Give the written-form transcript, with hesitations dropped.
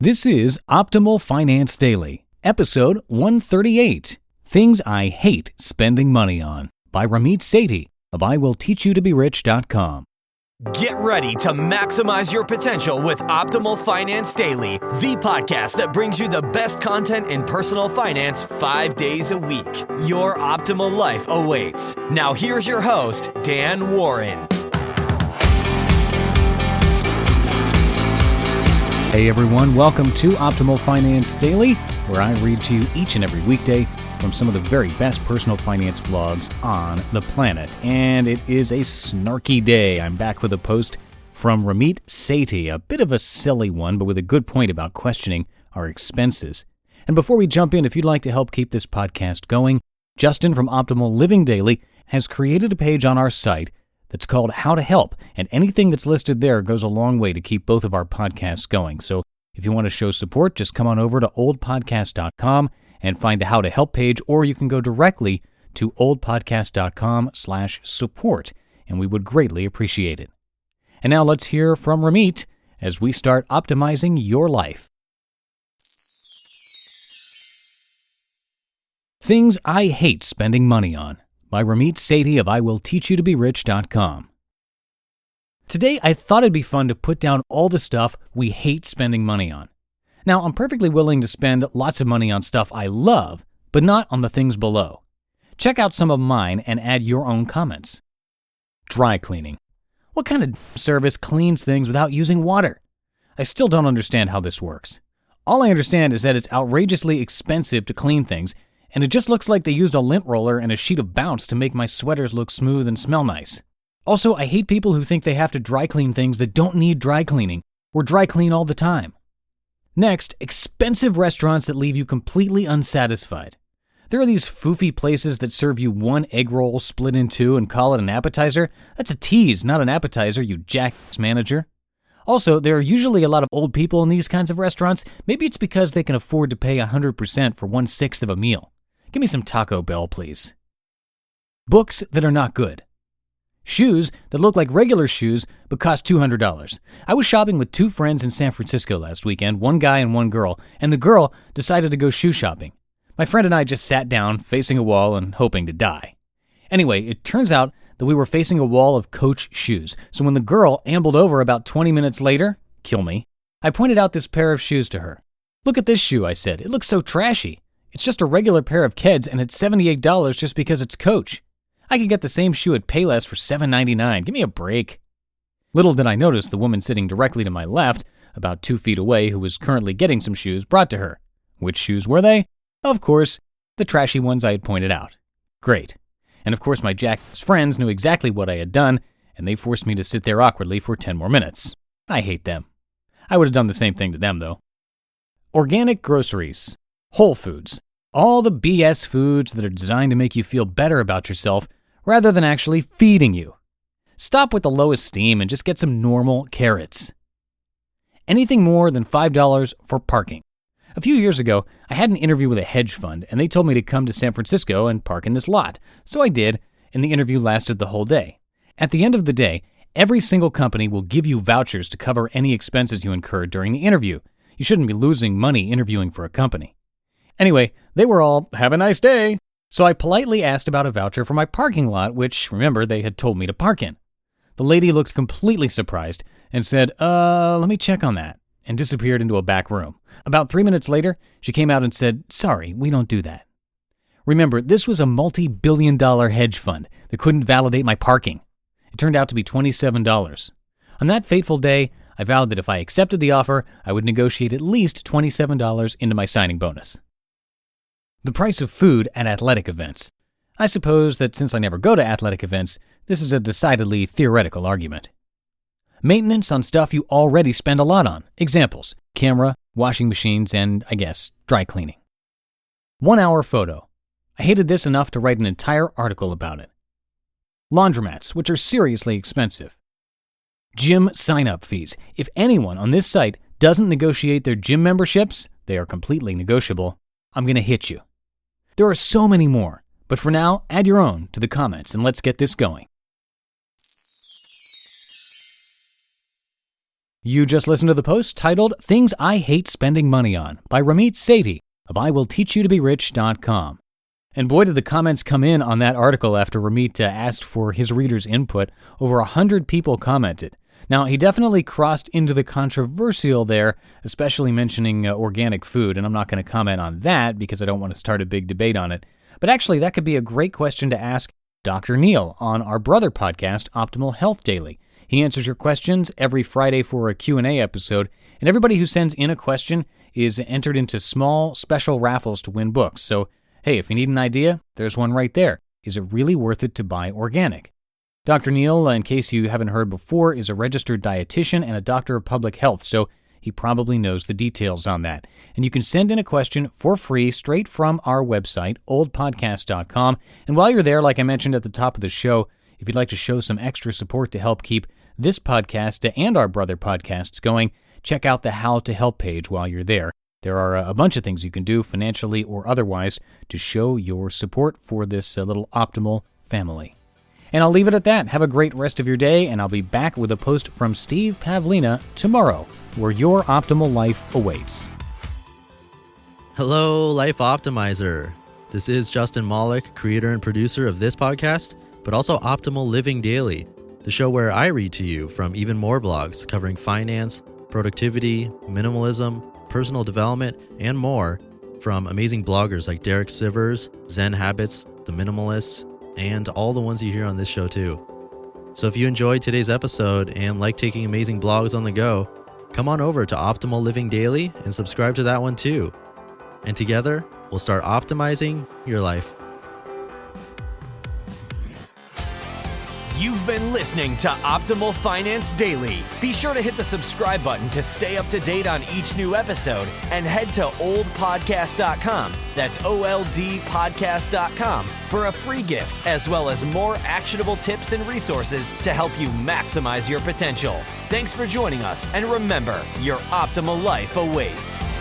This is Optimal Finance Daily, episode 138, Things I Hate Spending Money On, by Ramit Sethi of IWillTeachYouToBeRich.com. Get ready to maximize your potential with Optimal Finance Daily, the podcast that brings you the best content in personal finance 5 days a week. Your optimal life awaits. Now here's your host, Dan Warren. Hey everyone, welcome to Optimal Finance Daily, where I read to you each and every weekday from some of the very best personal finance blogs on the planet. And it is a snarky day. I'm back with a post from Ramit Sethi, a bit of a silly one, but with a good point about questioning our expenses. And before we jump in, if you'd like to help keep this podcast going, Justin from Optimal Living Daily has created a page on our site that's called How to Help, and anything that's listed there goes a long way to keep both of our podcasts going. So if you want to show support, just come on over to oldpodcast.com and find the How to Help page, or you can go directly to oldpodcast.com/support, and we would greatly appreciate it. And now let's hear from Ramit as we start optimizing your life. Things I Hate Spending Money On, by Ramit Sethi of IWillTeachYouToBeRich.com. Today, I thought it'd be fun to put down all the stuff we hate spending money on. Now, I'm perfectly willing to spend lots of money on stuff I love, but not on the things below. Check out some of mine and add your own comments. Dry cleaning. What kind of service cleans things without using water? I still don't understand how this works. All I understand is that it's outrageously expensive to clean things, and it just looks like they used a lint roller and a sheet of bounce to make my sweaters look smooth and smell nice. Also, I hate people who think they have to dry clean things that don't need dry cleaning, or dry clean all the time. Next, expensive restaurants that leave you completely unsatisfied. There are these foofy places that serve you one egg roll split in two and call it an appetizer. That's a tease, not an appetizer, you jackass manager. Also, there are usually a lot of old people in these kinds of restaurants. Maybe it's because they can afford to pay 100% for 1/6 of a meal. Give me some Taco Bell, please. Books that are not good. Shoes that look like regular shoes but cost $200. I was shopping with two friends in San Francisco last weekend, one guy and one girl, and the girl decided to go shoe shopping. My friend and I just sat down, facing a wall and hoping to die. Anyway, it turns out that we were facing a wall of Coach shoes, so when the girl ambled over about 20 minutes later, kill me, I pointed out this pair of shoes to her. "Look at this shoe," I said. "It looks so trashy. It's just a regular pair of Keds, and it's $78 just because it's Coach. I could get the same shoe at Payless for $7.99. Give me a break." Little did I notice the woman sitting directly to my left, about 2 feet away, who was currently getting some shoes brought to her. Which shoes were they? Of course, the trashy ones I had pointed out. Great. And of course my jackass friends knew exactly what I had done, and they forced me to sit there awkwardly for 10 more minutes. I hate them. I would have done the same thing to them, though. Organic groceries. Whole foods. All the BS foods that are designed to make you feel better about yourself rather than actually feeding you. Stop with the low esteem and just get some normal carrots. Anything more than $5 for parking. A few years ago, I had an interview with a hedge fund, and they told me to come to San Francisco and park in this lot. So I did, and the interview lasted the whole day. At the end of the day, every single company will give you vouchers to cover any expenses you incurred during the interview. You shouldn't be losing money interviewing for a company. Anyway, they were all, "Have a nice day." So I politely asked about a voucher for my parking lot, which, remember, they had told me to park in. The lady looked completely surprised and said, let me check on that," and disappeared into a back room. About 3 minutes later, she came out and said, "Sorry, we don't do that." Remember, this was a multi-billion-dollar hedge fund that couldn't validate my parking. It turned out to be $27. On that fateful day, I vowed that if I accepted the offer, I would negotiate at least $27 into my signing bonus. The price of food at athletic events. I suppose that since I never go to athletic events, this is a decidedly theoretical argument. Maintenance on stuff you already spend a lot on. Examples: camera, washing machines, and, I guess, dry cleaning. 1 hour photo. I hated this enough to write an entire article about it. Laundromats, which are seriously expensive. Gym sign-up fees. If anyone on this site doesn't negotiate their gym memberships, they are completely negotiable, I'm going to hit you. There are so many more, but for now, add your own to the comments and let's get this going. You just listened to the post titled Things I Hate Spending Money On by Ramit Sethi of IWillTeachYouToBeRich.com. And boy, did the comments come in on that article after Ramit asked for his readers' input. Over 100 people commented. Now, he definitely crossed into the controversial there, especially mentioning organic food, and I'm not going to comment on that because I don't want to start a big debate on it. But actually, that could be a great question to ask Dr. Neil on our brother podcast, Optimal Health Daily. He answers your questions every Friday for a Q&A episode, and everybody who sends in a question is entered into small, special raffles to win books. So, hey, if you need an idea, there's one right there. Is it really worth it to buy organic? Dr. Neil, in case you haven't heard before, is a registered dietitian and a doctor of public health, so he probably knows the details on that. And you can send in a question for free straight from our website, oldpodcast.com. And while you're there, like I mentioned at the top of the show, if you'd like to show some extra support to help keep this podcast and our brother podcasts going, check out the How to Help page while you're there. There are a bunch of things you can do, financially or otherwise, to show your support for this little optimal family. And I'll leave it at that. Have a great rest of your day, and I'll be back with a post from Steve Pavlina tomorrow, where your optimal life awaits. Hello, Life Optimizer. This is Justin Malik, creator and producer of this podcast, but also Optimal Living Daily, the show where I read to you from even more blogs covering finance, productivity, minimalism, personal development, and more from amazing bloggers like Derek Sivers, Zen Habits, The Minimalists, and all the ones you hear on this show too. So if you enjoyed today's episode and like taking amazing blogs on the go, come on over to Optimal Living Daily and subscribe to that one too. And together, we'll start optimizing your life. You've been listening to Optimal Finance Daily. Be sure to hit the subscribe button to stay up to date on each new episode and head to oldpodcast.com. That's OLDpodcast.com for a free gift as well as more actionable tips and resources to help you maximize your potential. Thanks for joining us, and remember, your optimal life awaits.